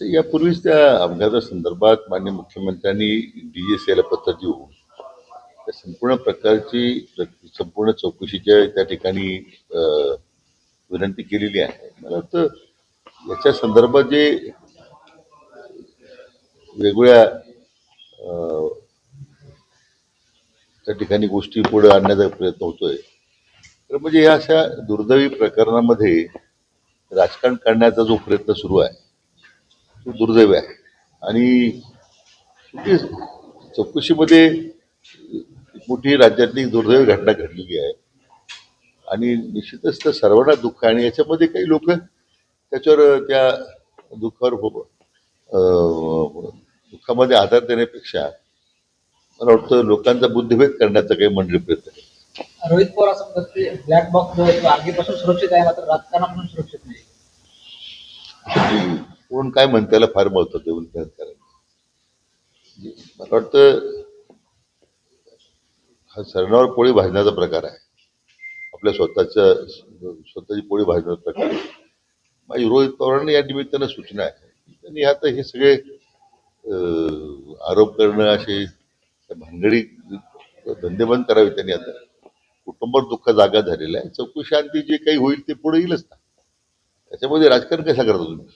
यापूर्वीच त्या अपघातासंदर्भात माननीय मुख्यमंत्र्यांनी DGCAला पत्र देऊन त्या संपूर्ण प्रकारची संपूर्ण चौकशीच्या त्या ठिकाणी विनंती केलेली आहे. मला वाटतं याच्या संदर्भात जे वेगवेगळ्या त्या ठिकाणी गोष्टी पुढे आणण्याचा प्रयत्न होतोय, तर म्हणजे या अशा दुर्दैवी प्रकरणामध्ये राजकारण करण्याचा जो प्रयत्न सुरू आहे तो दुर्दैवी आहे. आणि शेवटी चौकशीमध्ये मोठी राज्यातली दुर्दैवी घटना घडलेली आहे आणि निश्चितच तर सर्वांना दुःख आहे. आणि याच्यामध्ये काही लोक त्याच्यावर त्या दुःखावर दुःखामध्ये आधार देण्यापेक्षा मला वाटतं लोकांचा बुद्धिभेद करण्याचा काही मंडळी प्रयत्न आहे. रोहित पवार असं म्हणतात की ब्लॅक बॉक्स जो आहे तो आगीपासून सुरक्षित आहे, मात्र राजकारणापासून सुरक्षित नाही. कोण काय म्हणते त्याला फार महत्व देऊन करायला. मला वाटतं हा सरणावर पोळी भाजण्याचा प्रकार आहे. आपल्या स्वतःची पोळी भाजण्याचा प्रकार आहे. माझी रोहित पवारांनी या निमित्तानं सूचना आहे. त्यांनी आता हे सगळे आरोप करणं असे भानगडी धंदे बंद करावे. त्यांनी आता कुटुंबावर दुःख जागा झालेला आहे. चौकशी अंती जे काही होईल ते पुढे येईलच ना. त्याच्यामध्ये राजकारण कशा करता तुम्ही?